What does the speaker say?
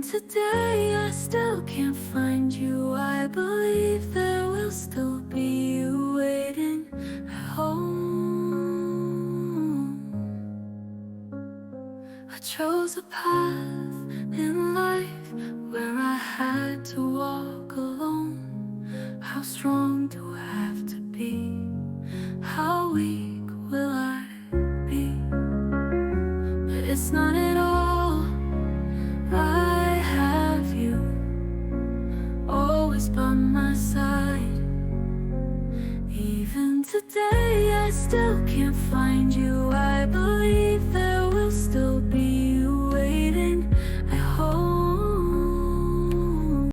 today I still can't find you, I believe there will still be you waiting at home. I chose a path in life where I had to walk alone. How strong do I have to be? How weak will I be? But it's not at all. I have you always by my side.